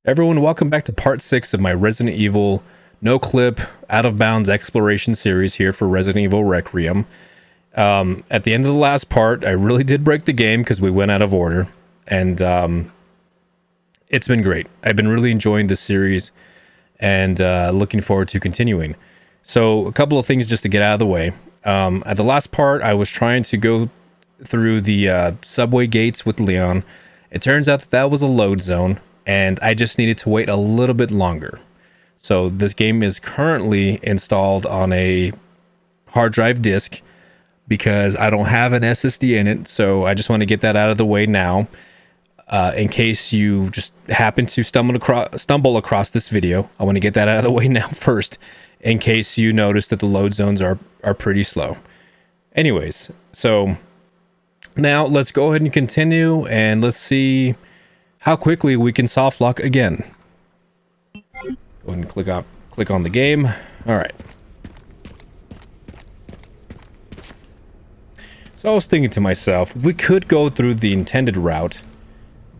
Everyone, welcome back to part 6 of my Resident Evil no clip out of bounds exploration series here for Resident Evil Requiem. At the end of the last part, I really did break the game because we went out of order, and it's been great. I've been really enjoying this series and looking forward to continuing. So a couple of things just to get out of the way. At the last part, I was trying to go through the subway gates with Leon. It turns out that was a load zone, and I just needed to wait a little bit longer. So this game is currently installed on a hard drive disk because I don't have an SSD in it. So I just want to get that out of the way now, in case you just happen to stumble across this video. I want to get that out of the way now first, in case you notice that the load zones are pretty slow. Anyways, so now let's go ahead and continue, and let's see how quickly we can soft lock again. Go ahead and click on the game. All right. So I was thinking to myself, we could go through the intended route,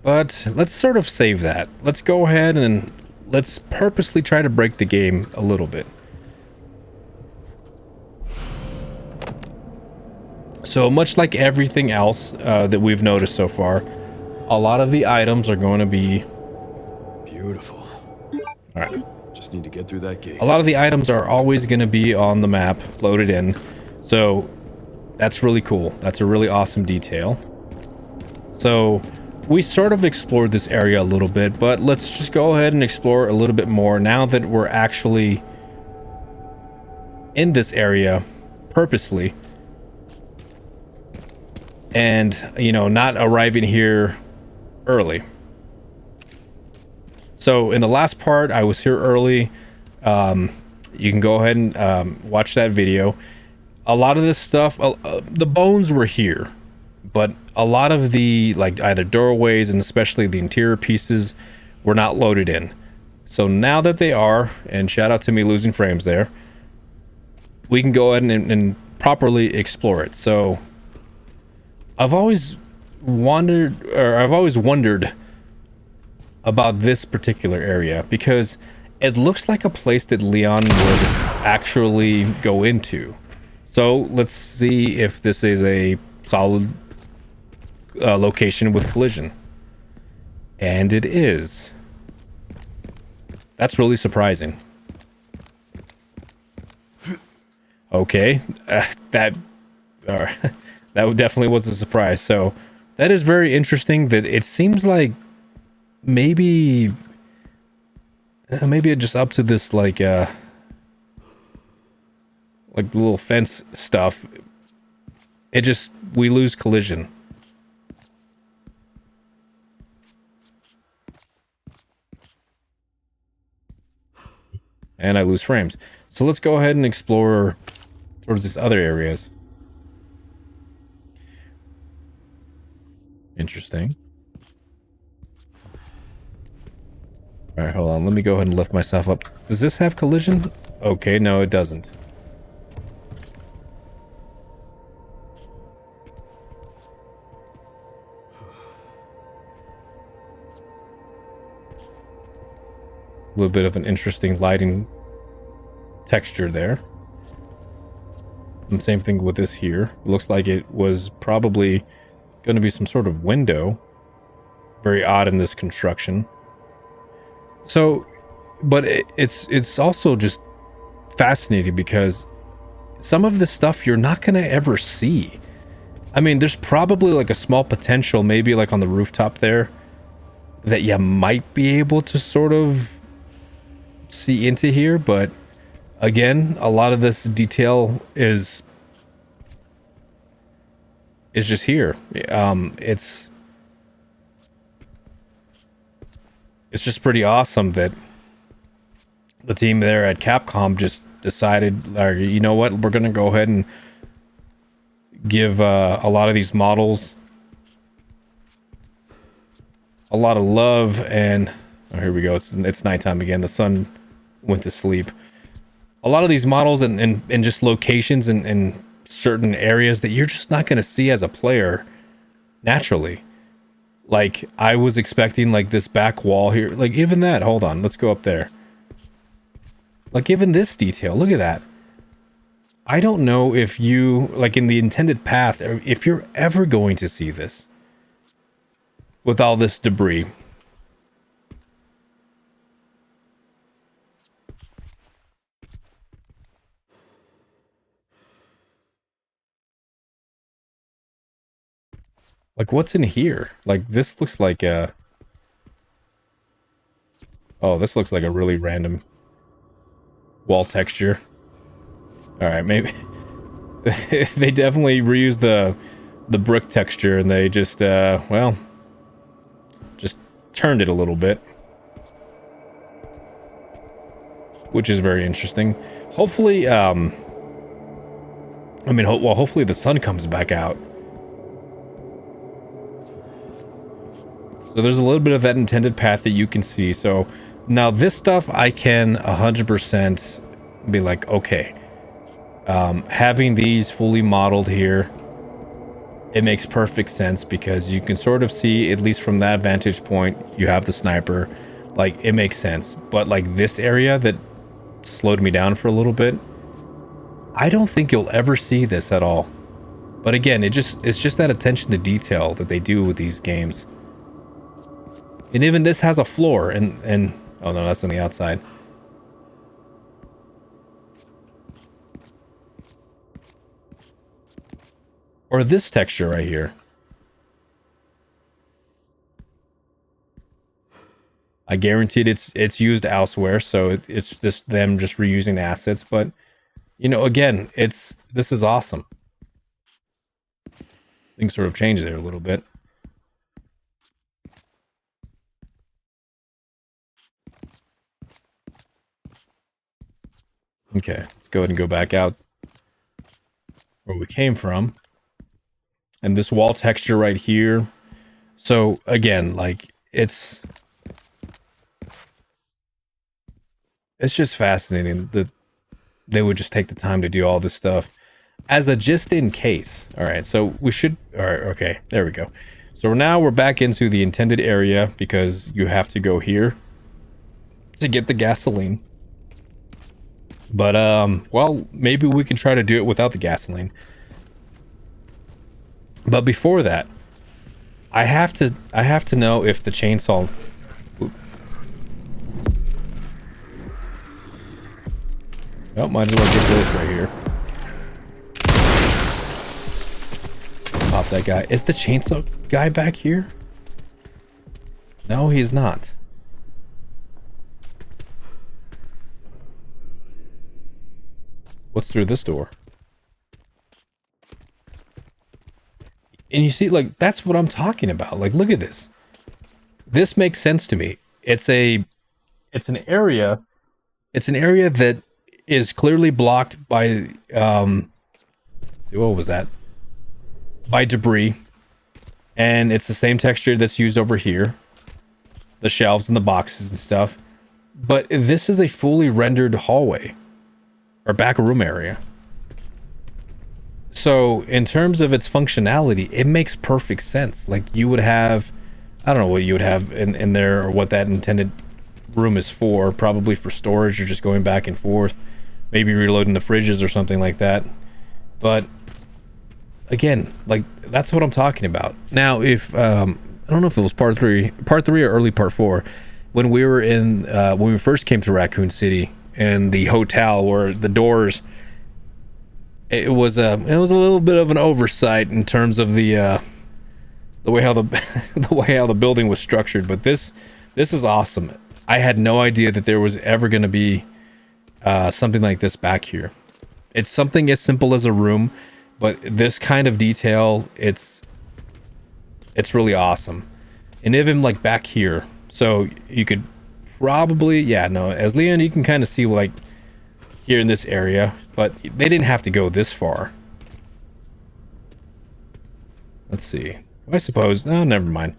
but let's sort of save that. Let's go ahead and let's purposely try to break the game a little bit. So much like everything else that we've noticed so far, a lot of the items are going to be beautiful. All right. Just need to get through that gate. A lot of the items are always going to be on the map, loaded in. So that's really cool. That's a really awesome detail. So we sort of explored this area a little bit, but let's just go ahead and explore a little bit more now that we're actually in this area purposely. And, you know, not arriving here early. So in the last part, I was here early. You can go ahead and watch that video. A lot of this stuff, the bones were here, but a lot of the either doorways and especially the interior pieces were not loaded in. So now that they are, and shout out to me losing frames there, we can go ahead and properly explore it. So I've always wondered about this particular area because it looks like a place that Leon would actually go into. So let's see if this is a solid location with collision. And it is. That's really surprising. Okay, that definitely was a surprise. So that is very interesting that it seems like maybe it just up to this like little fence stuff. It just, we lose collision. And I lose frames. So let's go ahead and explore towards these other areas. Interesting. All right, hold on. Let me go ahead and lift myself up. Does this have collision? Okay, no, it doesn't. A little bit of an interesting lighting texture there. And same thing with this here. Looks like it was probably going to be some sort of window. Very odd in this construction. So, but it's also just fascinating because some of this stuff you're not going to ever see. I mean, there's probably like a small potential, maybe like on the rooftop there, that you might be able to sort of see into here, but again, a lot of this detail is just here. It's just pretty awesome that the team there at Capcom just decided, you know what, we're gonna go ahead and give a lot of these models a lot of love. And oh, here we go, it's nighttime again, the sun went to sleep. A lot of these models and just locations and certain areas that you're just not going to see as a player naturally. Like, I was expecting like this back wall here. Like, even that, hold on, let's go up there. Like, even this detail, look at that. I don't know if you, like in the intended path, or if you're ever going to see this with all this debris. Like, what's in here? Like, this looks like a... Oh, this looks like a really random wall texture. Alright, maybe... they definitely reused the brick texture, and they just, well... just turned it a little bit. Which is very interesting. Hopefully, I mean, well, hopefully the sun comes back out. So there's a little bit of that intended path that you can see. So now this stuff I can 100% be like, okay, having these fully modeled here, it makes perfect sense because you can sort of see, at least from that vantage point, you have the sniper. Like, it makes sense. But like this area that slowed me down for a little bit, I don't think you'll ever see this at all. But again, it's just that attention to detail that they do with these games. And even this has a floor, and oh no, that's on the outside. Or this texture right here. I guaranteed it's used elsewhere, so it's just them just reusing the assets. But you know, again, this is awesome. Things sort of changed there a little bit. Okay, let's go ahead and go back out where we came from. And this wall texture right here. So again, like it's just fascinating that they would just take the time to do all this stuff as a just in case. All right, so we should, all right, okay, there we go. So now we're back into the intended area because you have to go here to get the gasoline. But well, maybe we can try to do it without the gasoline. But before that, I have to know if the chainsaw... Oop. Oh, might as well get this right here. Pop that guy. Is the chainsaw guy back here? No, he's not. What's through this door? And you see, like, that's what I'm talking about. Like, look at this. This makes sense to me. It's an area that is clearly blocked by, let's see, what was that? By debris. And it's the same texture that's used over here. The shelves and the boxes and stuff. But this is a fully rendered hallway. Or back room area. So in terms of its functionality, it makes perfect sense. Like, you would have, I don't know what you would have in there, or what that intended room is for. Probably for storage, or just going back and forth, maybe reloading the fridges or something like that. But again, like, that's what I'm talking about. Now, if I don't know if it was part three or early part 4, when we were in when we first came to Raccoon City, and the hotel where the doors, it was a little bit of an oversight in terms of the way how the building was structured. But this is awesome. I had no idea that there was ever going to be something like this back here. It's something as simple as a room, but this kind of detail, it's really awesome. And even like back here, so you could probably, yeah, no, as Leon, you can kind of see like here in this area, but they didn't have to go this far. Let's see. I suppose, oh, never mind.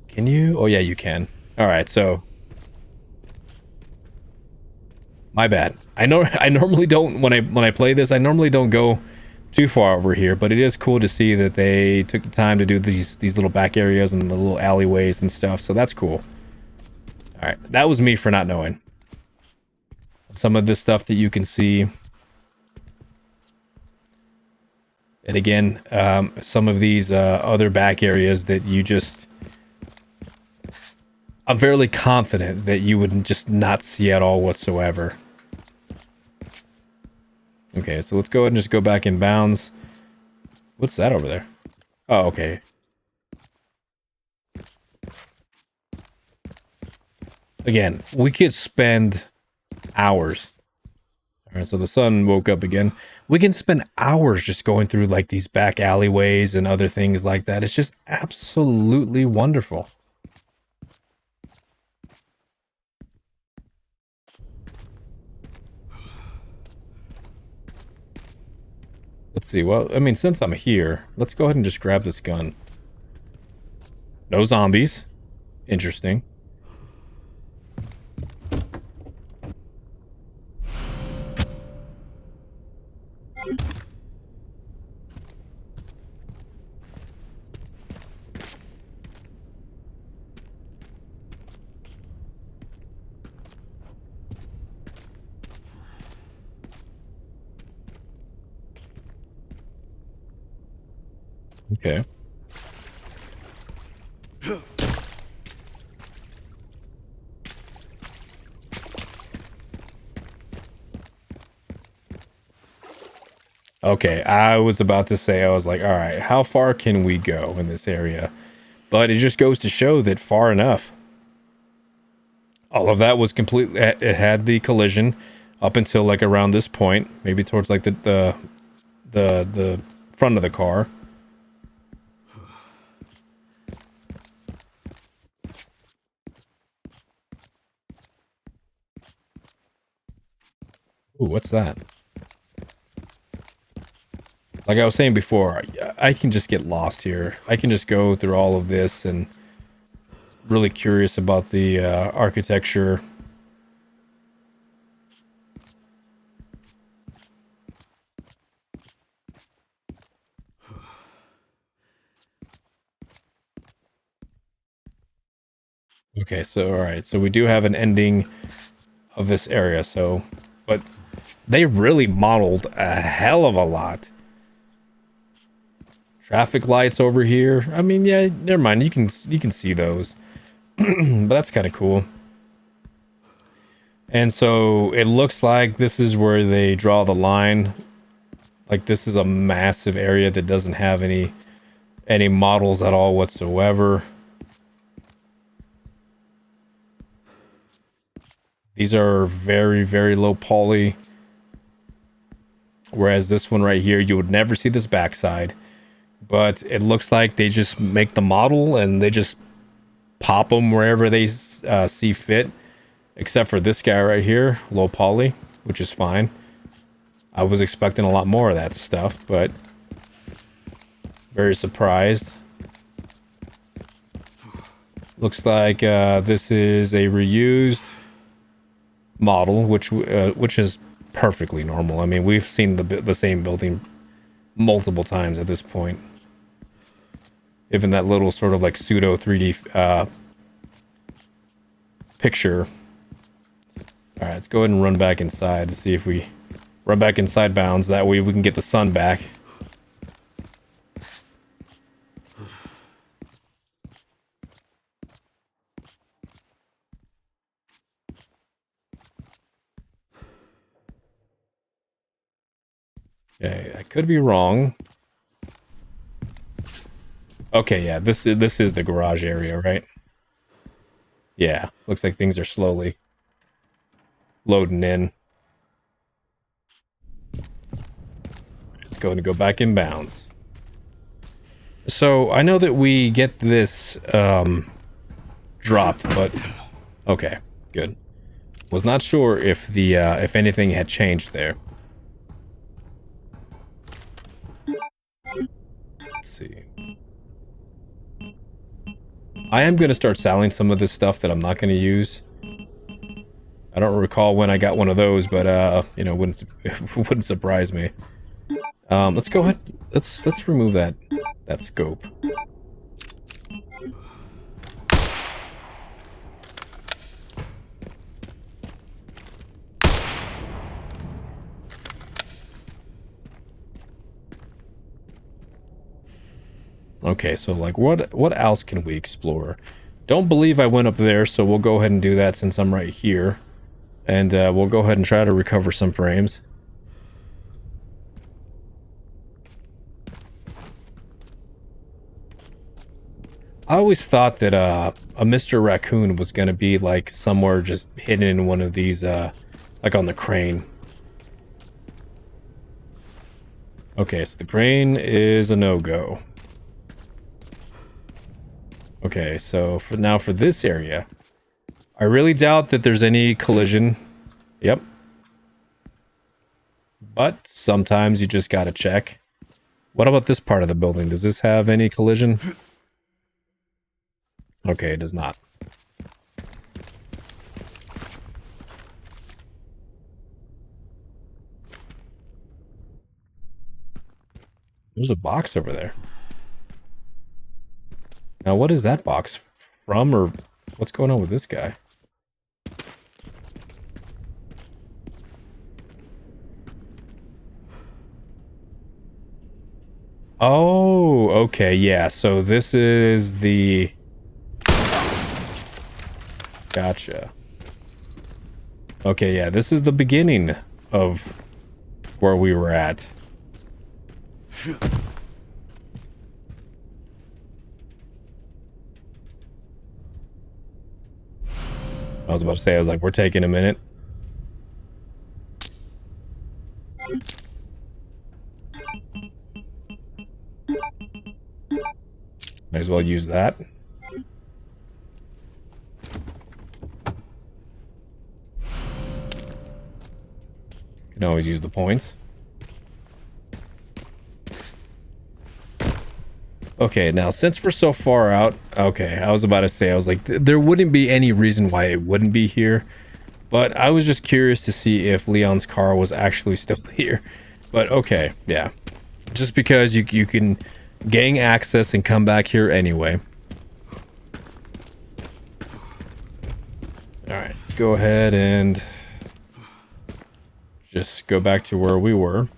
Can you? Oh yeah, you can. All right, so my bad. I know I normally don't, when I play this, I normally don't go too far over here, but it is cool to see that they took the time to do these little back areas and the little alleyways and stuff. So that's cool. All right, that was me for not knowing some of this stuff that you can see. And again, some of these other back areas that you just, I'm fairly confident that you would just not see at all whatsoever. Okay, so let's go ahead and just go back in bounds. What's that over there? Oh, okay. Again, we could spend hours. All right, so the sun woke up again. We can spend hours just going through like these back alleyways and other things like that. It's just absolutely wonderful. Let's see. Well, I mean, since I'm here, let's go ahead and just grab this gun. No zombies. Interesting. Okay. Okay, I was about to say, I was like, all right, how far can we go in this area? But it just goes to show that far enough. All of that was completely, it had the collision up until like around this point, maybe towards like the front of the car. Ooh, what's that? Like I was saying before, I can just get lost here. I can just go through all of this and really curious about the architecture. Okay, so all right, so we do have an ending of this area, so but they really modeled a hell of a lot. Traffic lights over here. I mean, yeah, never mind. You can see those. But that's kind of cool. And so it looks like this is where they draw the line. Like this is a massive area that doesn't have any models at all whatsoever. These are very, very low poly. Whereas this one right here, you would never see this backside. But it looks like they just make the model and they just pop them wherever they see fit. Except for this guy right here, low poly, which is fine. I was expecting a lot more of that stuff, but very surprised. Looks like this is a reused model, which is perfectly normal. I mean, we've seen the same building multiple times at this point. Even that little sort of like pseudo 3D picture. All right, let's go ahead and run back inside to see if we run back inside bounds. That way we can get the sun back. Okay, I could be wrong. Okay, yeah, this is the garage area, right? Yeah, looks like things are slowly loading in. Let's go ahead and go back in bounds. So I know that we get this dropped, but okay, good. Was not sure if the if anything had changed there. Let's see. I am going to start selling some of this stuff that I'm not going to use. I don't recall when I got one of those, but you know, wouldn't surprise me. Let's go ahead. Let's remove that scope. Okay, so like what else can we explore? Don't believe I went up there, so we'll go ahead and do that since I'm right here. And we'll go ahead and try to recover some frames. I always thought that a Mr. Raccoon was gonna be like somewhere just hidden in one of these like on the crane. Okay, so the crane is a no-go. Okay, so for this area, I really doubt that there's any collision. Yep. But sometimes you just gotta check. What about this part of the building? Does this have any collision? Okay, it does not. There's a box over there. Now, what is that box from, or what's going on with this guy? Oh, okay, yeah. So this is the... Gotcha. Okay, yeah, this is the beginning of where we were at. I was about to say, I was like, we're taking a minute. Might as well use that. Can always use the points. Okay, now since we're so far out, okay, I was about to say, I was like, there wouldn't be any reason why it wouldn't be here. But I was just curious to see if Leon's car was actually still here. But okay, yeah. Just because you can gain access and come back here anyway. Alright, let's go ahead and just go back to where we were.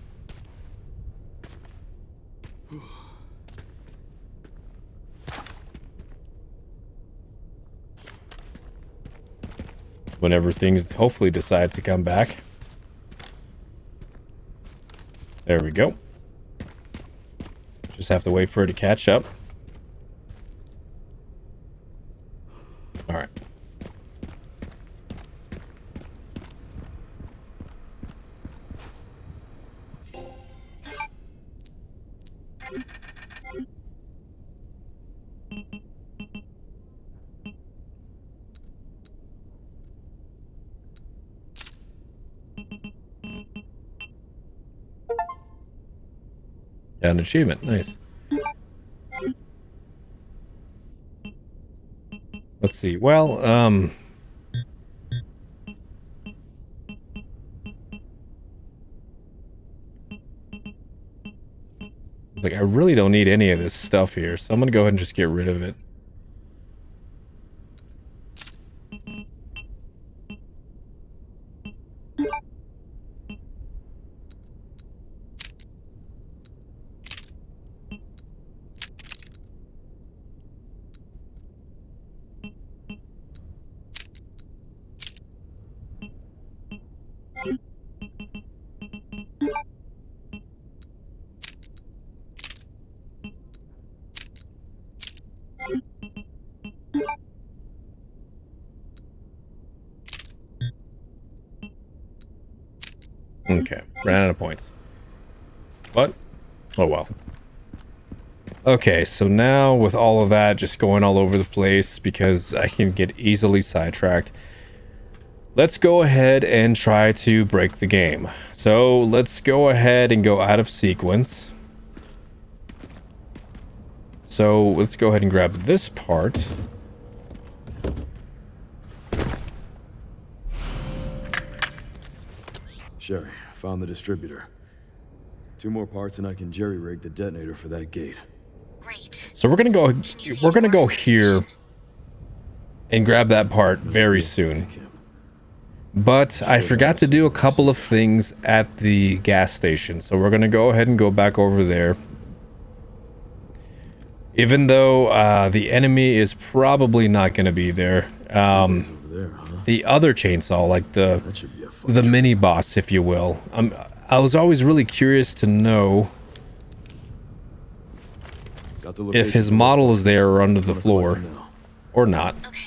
Whenever things hopefully decide to come back. There we go. Just have to wait for it to catch up. All right. Got an achievement. Nice. Let's see. Well, it's like I really don't need any of this stuff here, so I'm gonna go ahead and just get rid of it. Okay, ran out of points. But, oh well. Okay, so now with all of that just going all over the place because I can get easily sidetracked, let's go ahead and try to break the game. So let's go ahead and go out of sequence. So let's go ahead and grab this part. Sherry, found the distributor. 2 more parts and I can jerry-rig the detonator for that gate. Great. So we're gonna go Can here and grab that part very soon. But I forgot to do a couple of things at the gas station, so we're gonna go ahead and go back over there. Even though the enemy is probably not gonna be there. Over there, huh? The other chainsaw, like That should be a fun the trip. mini boss, if you will. I was always really curious to know Got the if location his for those model is parts. there or under the I'm gonna floor collect them now. or not. Okay.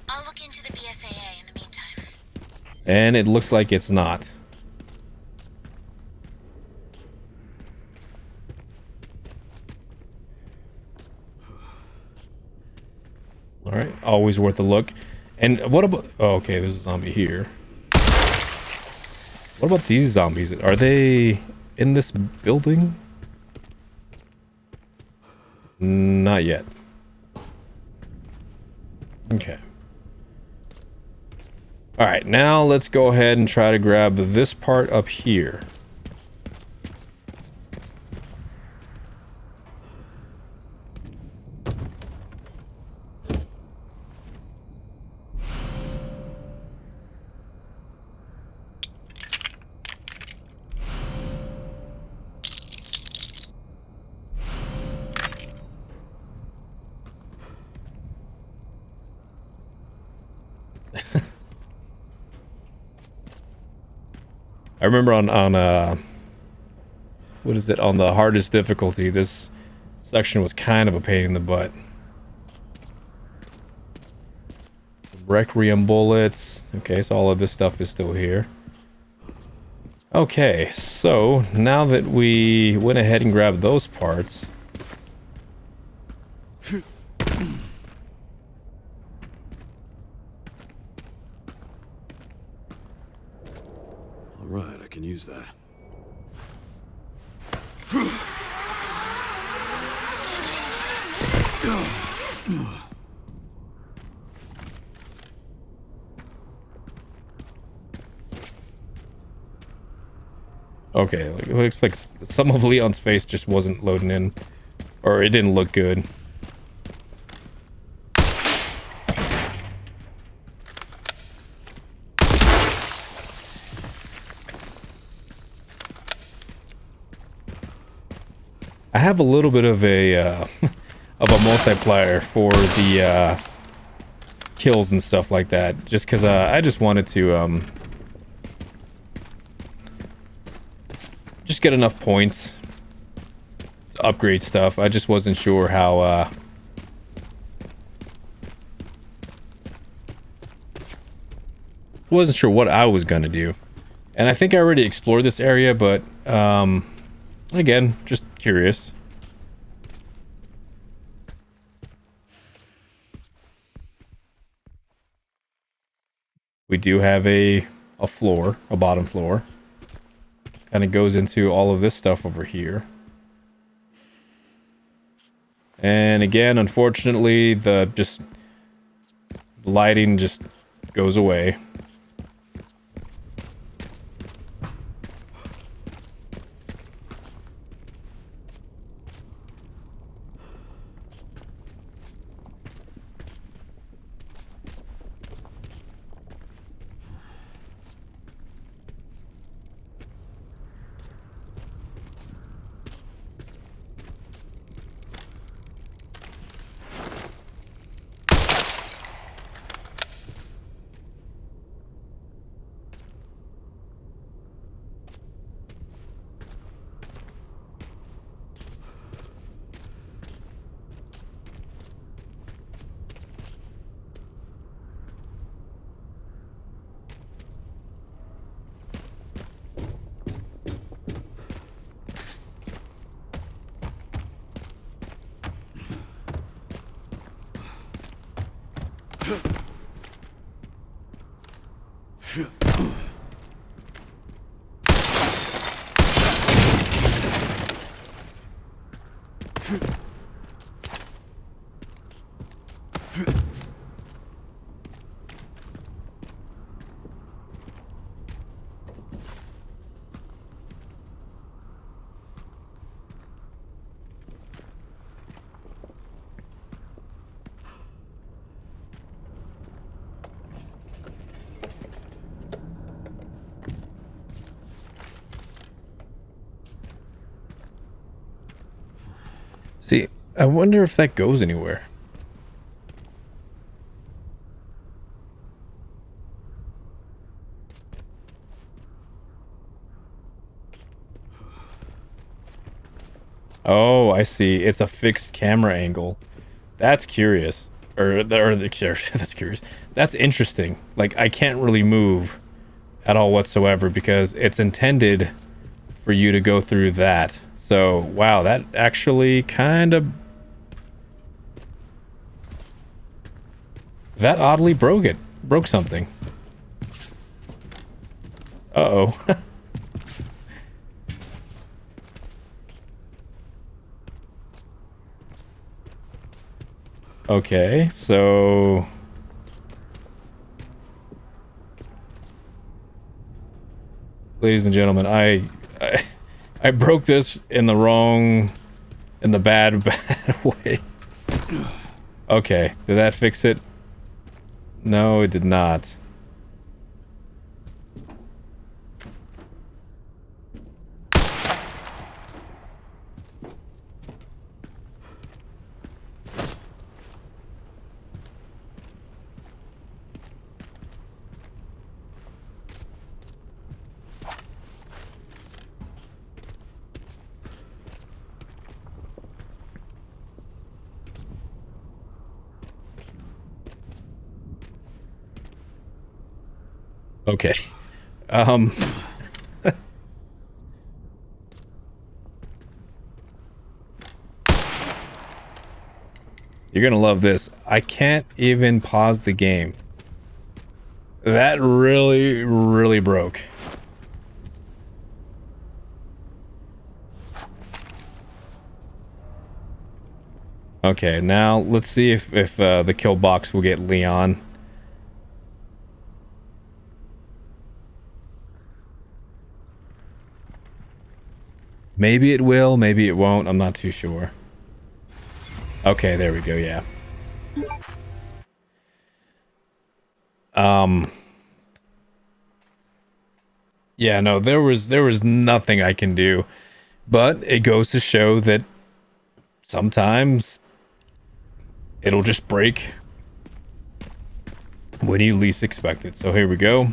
I'll look into the BSAA in the meantime. And it looks like it's not. All right, always worth a look. And what about... Oh, okay, there's a zombie here. What about these zombies? Are they in this building? Not yet. Okay. All right, now let's go ahead and try to grab this part up here. I remember on what is it, on the hardest difficulty, this section was kind of a pain in the butt. Requiem bullets. Okay, so all of this stuff is still here. Okay, so now that we went ahead and grabbed those parts, All right, I can use that. okay, it looks like some of Leon's face just wasn't loading in, or it didn't look good. I have a little bit of a of a multiplier for the kills and stuff like that, just because I just wanted to just get enough points to upgrade stuff. I just wasn't sure how wasn't sure what I was gonna do, and I think I already explored this area, but again, just curious. We do have a floor, a bottom floor. Kind of goes into all of this stuff over here. And again, unfortunately, the lighting just goes away. I wonder if that goes anywhere. Oh, I see. It's a fixed camera angle. That's curious. That's curious. That's interesting. Like, I can't really move at all whatsoever because it's intended for you to go through that. So, wow, that actually kind of... That oddly broke it. Broke something. Uh-oh. Okay, so... Ladies and gentlemen, I broke this in the bad way. Okay, did that fix it? No, it did not. Okay. You're gonna love this. I can't even pause the game. That really, really broke. Okay, now let's see if the kill box will get Leon. Maybe it will, maybe it won't. I'm not too sure. Okay, there we go, yeah. Yeah, no, there was nothing I can do. But it goes to show that sometimes it'll just break when you least expect it. So here we go.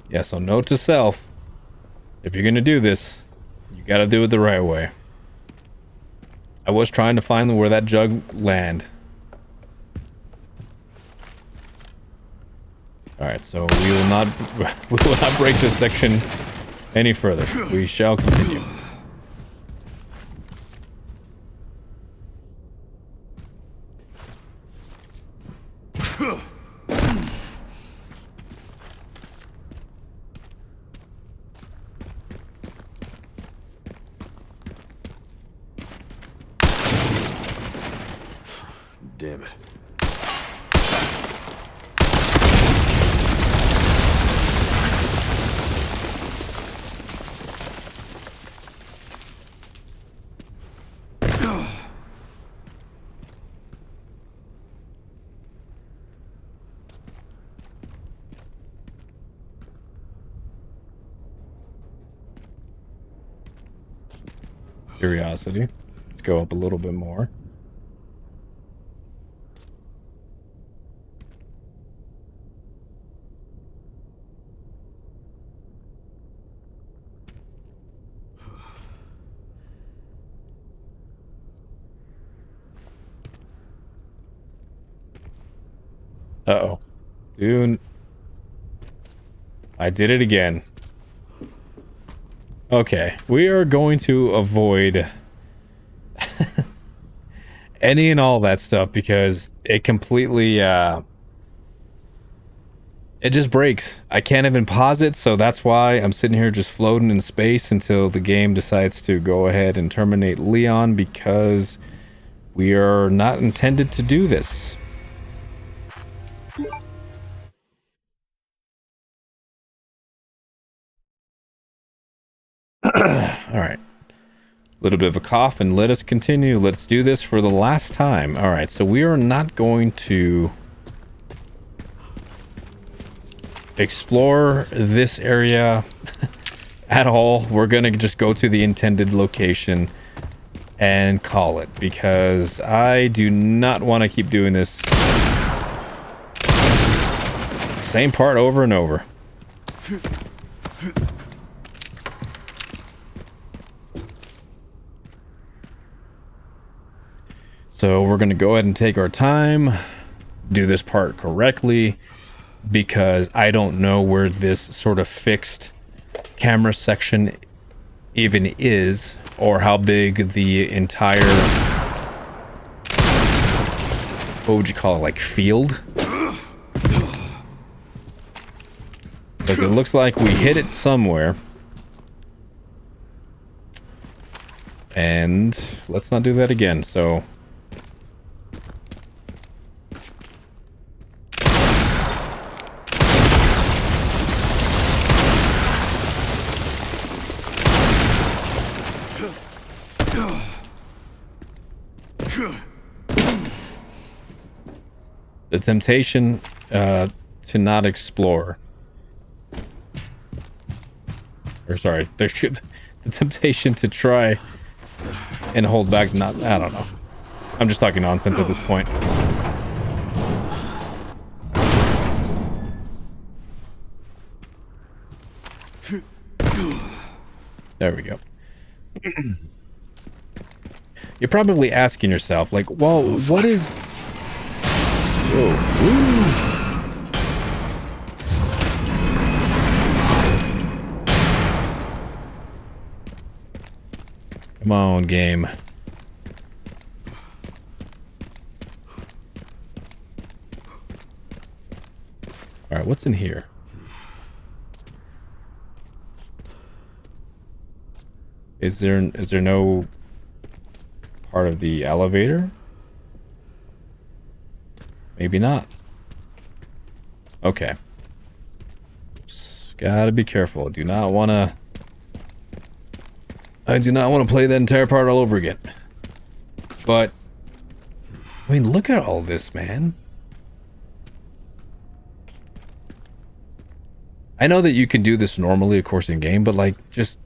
Yeah, so note to self, if you're gonna do this, you gotta do it the right way. I was trying to find where that jug land. Alright, so we will not break this section any further. We shall continue. Damn it. Curiosity. Let's go up a little bit more. Uh-oh. Dude. I did it again. Okay. We are going to avoid any and all that stuff because it completely, it just breaks. I can't even pause it, so that's why I'm sitting here just floating in space until the game decides to go ahead and terminate Leon because we are not intended to do this. All right. A little bit of a cough and let us continue. Let's do this for the last time. All right, so we are not going to explore this area at all. We're going to just go to the intended location and call it, because I do not want to keep doing this same part over and over. So we're going to go ahead and take our time, do this part correctly, because I don't know where this sort of fixed camera section even is, or how big the entire, what would you call it, like field? Because it looks like we hit it somewhere. And let's not do that again, so... The temptation to not explore. Or sorry, the temptation to try and hold back, not, I don't know. I'm just talking nonsense at this point. There we go. You're probably asking yourself, like, well, what is... Whoa. Come on, game. All right, what's in here? Is there no part of the elevator? Maybe not. Okay. Just gotta be careful. I do not want to play that entire part all over again. But I mean, look at all this, man. I know that you can do this normally, of course, in game, but like, just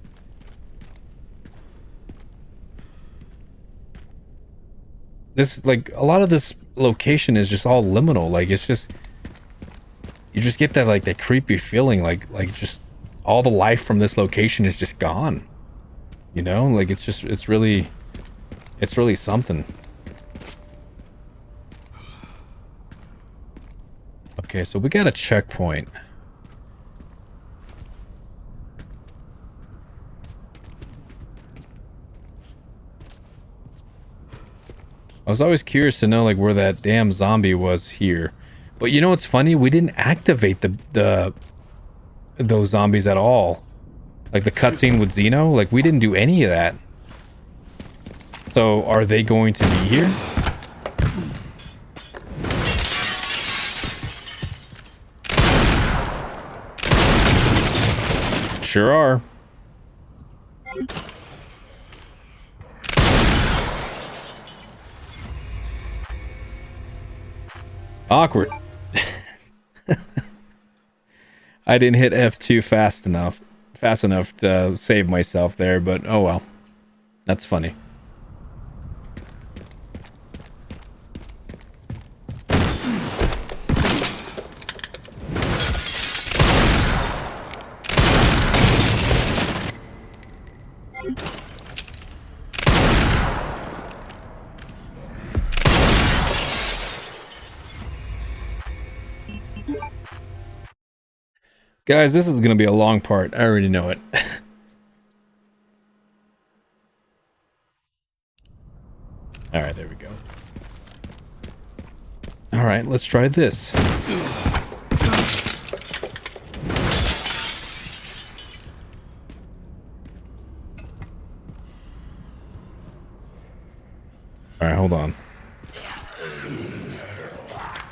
this, like, a lot of this location is just all liminal. Like, it's just, you just get that, like, that creepy feeling, like just all the life from this location is just gone. You know, like, it's just, it's really something. Okay, so we got a checkpoint. I was always curious to know, like, where that damn zombie was here. But you know what's funny? We didn't activate those zombies at all. Like the cutscene with Xeno, like, we didn't do any of that. So are they going to be here? Sure are. Awkward. I didn't hit F2 fast enough to save myself there, but oh well. That's funny. Guys, this is going to be a long part. I already know it. All right, there we go. All right, let's try this. All right, hold on.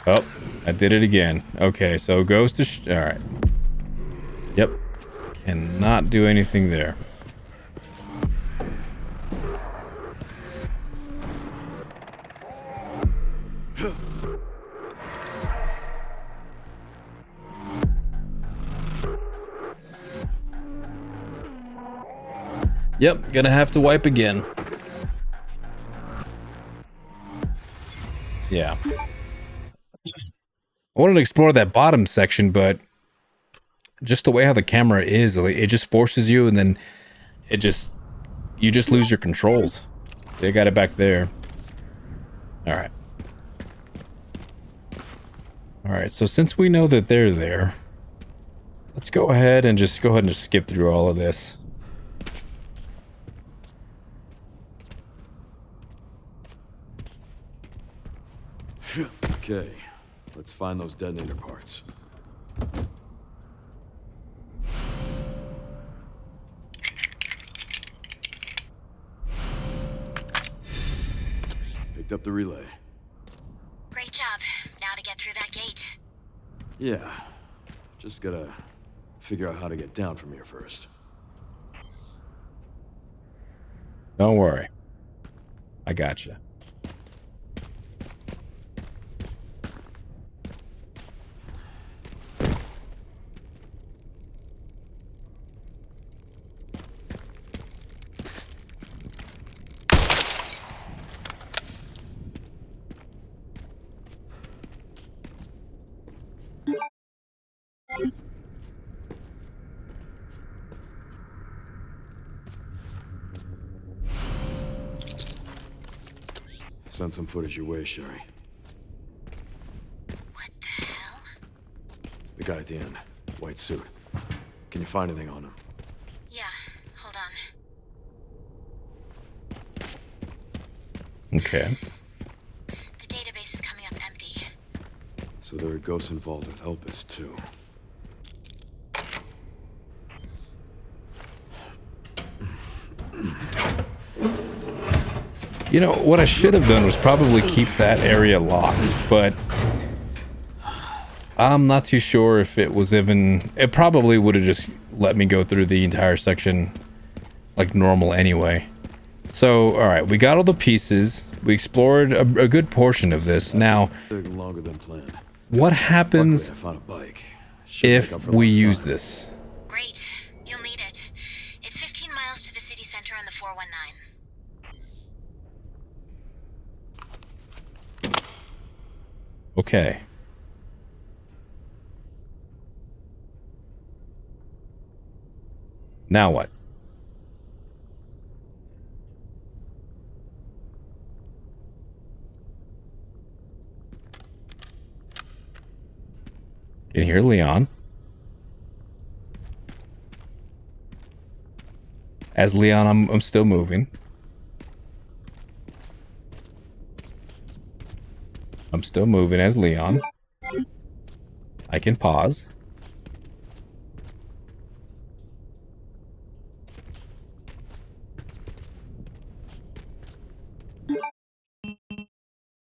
Oh, I did it again. Okay, so goes to... all right. Yep. Cannot do anything there. Yep, gonna have to wipe again. Yeah. I wanted to explore that bottom section, but just the way how the camera is, like, it just forces you, and then you just lose your controls. They got it back there. All right. All right, so since we know that they're there, let's go ahead and just skip through all of this. Okay, let's find those detonator parts. Picked up the relay. Great job. Now to get through that gate. Yeah, just gotta figure out how to get down from here first. Don't worry. I gotcha. Send some footage your way, Sherry. What the hell? The guy at the end, white suit. Can you find anything on him? Yeah, hold on. Okay. The database is coming up empty. So there are ghosts involved with Elpis, too. You know, what I should have done was probably keep that area locked, but I'm not too sure if it was even... It probably would have just let me go through the entire section like normal anyway. So, alright, we got all the pieces. We explored a good portion of this. Now, Took longer than planned. what happens Luckily, I found a bike. Should make if up for we lost use time. this? Great. You'll need it. It's 15 miles to the city center on the 419. Okay. Now what? Can you hear Leon? As Leon, I'm still moving. I'm still moving as Leon. I can pause.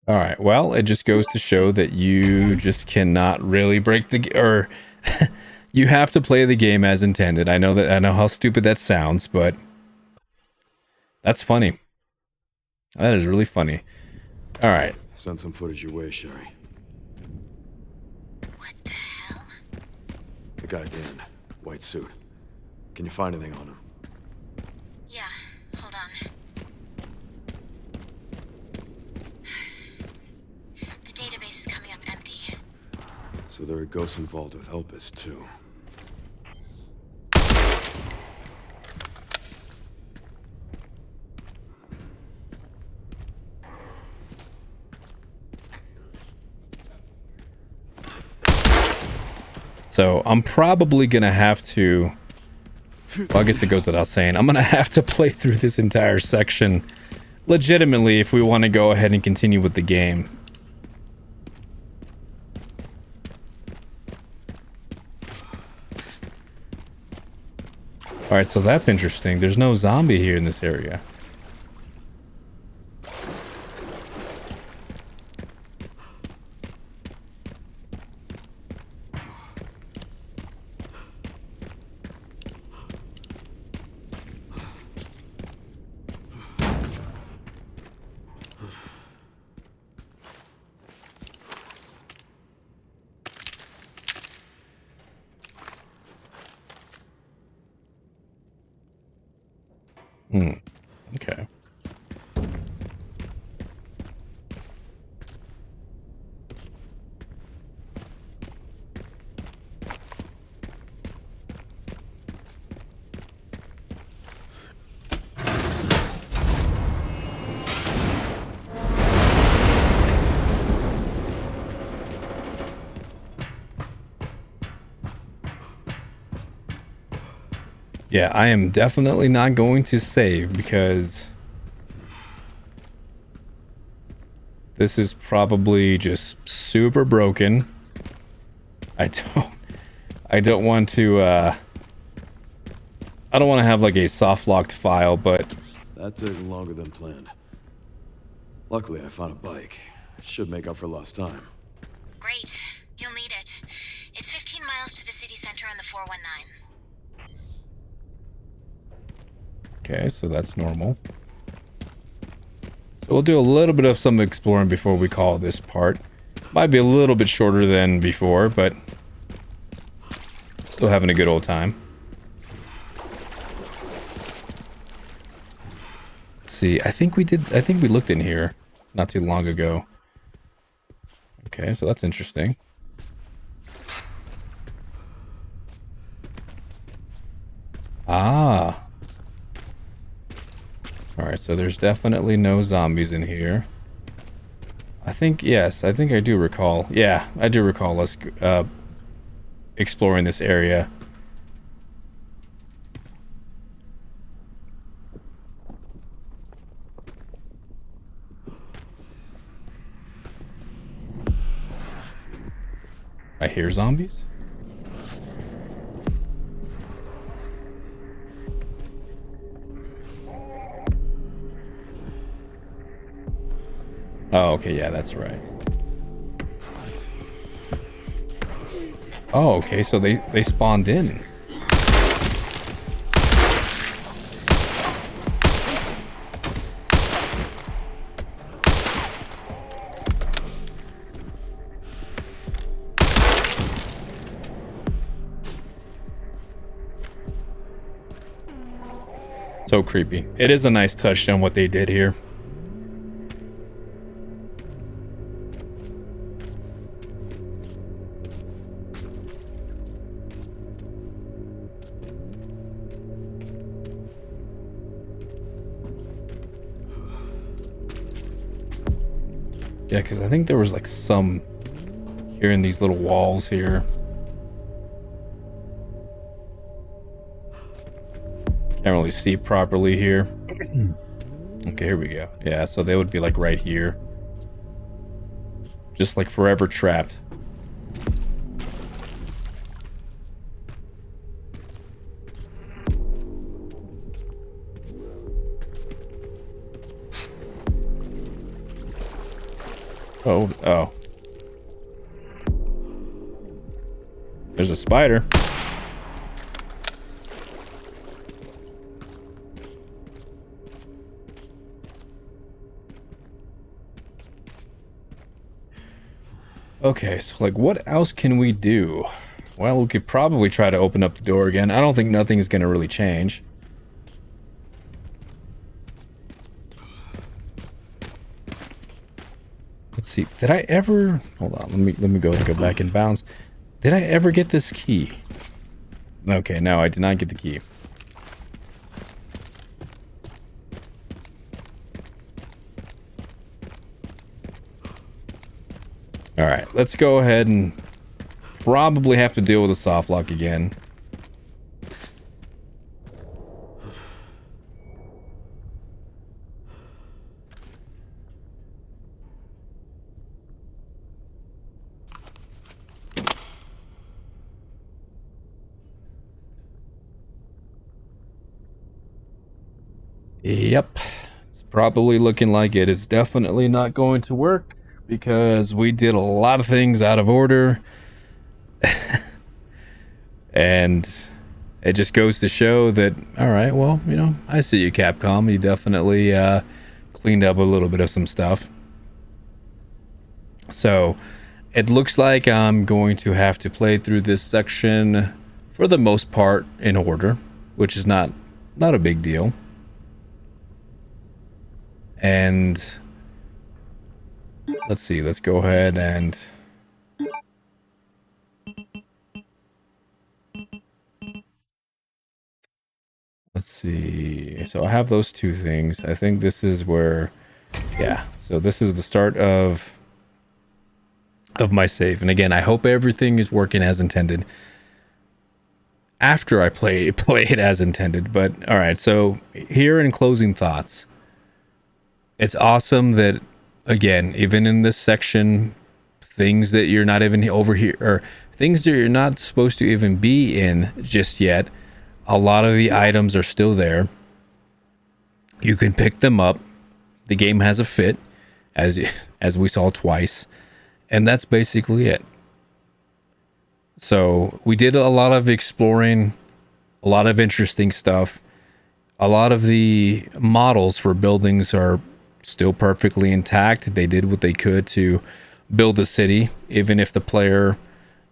All right. Well, it just goes to show that you just cannot really break or you have to play the game as intended. I know how stupid that sounds, but that's funny. That is really funny. All right. Send some footage your way, Sherry. What the hell? The guy at the end, white suit. Can you find anything on him? Yeah, hold on. The database is coming up empty. So there are ghosts involved with Elpis, too. So I'm probably going to have to... Well, I guess it goes without saying. I'm going to have to play through this entire section legitimately if we want to go ahead and continue with the game. Alright, so that's interesting. There's no zombie here in this area. Okay. Yeah, I am definitely not going to save because this is probably just super broken. I don't want to I don't want to have like a soft locked file, but That took longer than planned. Luckily, I found a bike. Should make up for lost time. Great. You'll need it. It's 15 miles to the city center on the 419. okay, so that's normal. So we'll do a little bit of some exploring before we call this part. Might be a little bit shorter than before, but still having a good old time. Let's see. I think we looked in here not too long ago. Okay, so that's interesting. Ah. Alright, so there's definitely no zombies in here. I think, yes, I think I do recall. Yeah, I do recall us exploring this area. I hear zombies? Oh, okay, yeah, that's right. Oh, okay, so they spawned in. So creepy. It is a nice touch on what they did here. Yeah, because I think there was like some here in these little walls here. Can't really see properly here. Okay, here we go. Yeah, so they would be like right here. Just like forever trapped. Oh. There's a spider. Okay, so like what else can we do? Well, we could probably try to open up the door again. I don't think nothing's gonna really change. Let's see. Did I ever... Hold on. Let me go back in bounds. Did I ever get this key? Okay, no, I did not get the key. Alright, let's go ahead and probably have to deal with a soft lock again. Yep, it's probably looking like it is definitely not going to work because we did a lot of things out of order. And it just goes to show that, all right, well, you know, I see you, Capcom. You definitely cleaned up a little bit of some stuff. So it looks like I'm going to have to play through this section for the most part in order, which is not a big deal. And let's see, let's go ahead and let's see. So I have those two things. I think this is where, yeah. So this is the start of my save. And again, I hope everything is working as intended after I play it as intended. But all right, so here in closing thoughts, it's awesome that, again, even in this section, things that you're not even over here, or things that you're not supposed to even be in just yet, a lot of the items are still there. You can pick them up. The game has a fit, as we saw twice, and that's basically it. So we did a lot of exploring, a lot of interesting stuff. A lot of the models for buildings are still perfectly intact. They did what they could to build a city, even if the player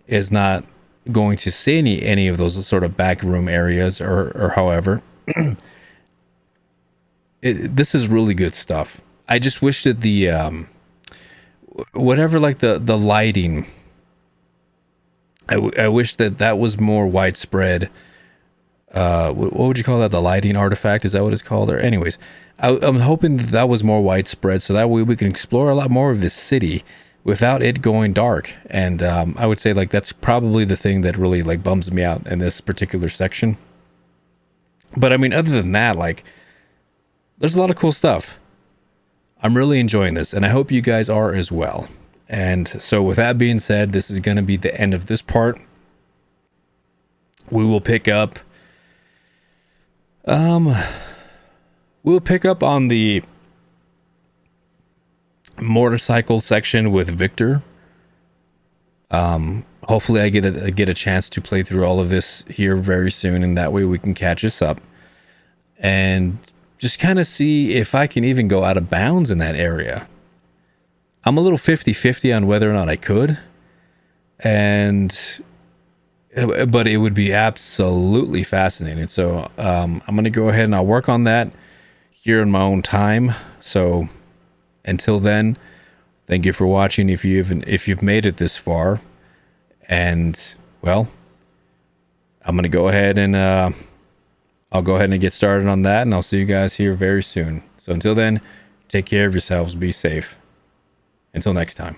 is not going to see any of those sort of back room areas or however. This is really good stuff. I just wish that the whatever, like the lighting, I wish that was more widespread. What would you call that? The lighting artifact? Is that what it's called? Or anyways, I'm hoping that was more widespread, so that way we can explore a lot more of this city without it going dark. And I would say like that's probably the thing that really like bums me out in this particular section. But I mean, other than that, like there's a lot of cool stuff. I'm really enjoying this, and I hope you guys are as well. And so with that being said, this is going to be the end of this part. We will pick up we'll pick up on the motorcycle section with Victor. Hopefully I get a chance to play through all of this here very soon, and that way we can catch us up and just kind of see if I can even go out of bounds in that area. I'm a little 50-50 on whether or not I could, but it would be absolutely fascinating. So I'm going to go ahead and I'll work on that here in my own time. So until then, thank you for watching. If you've made it this far, and well, I'm going to go ahead and I'll go ahead and get started on that, and I'll see you guys here very soon. So until then, take care of yourselves, be safe. Until next time.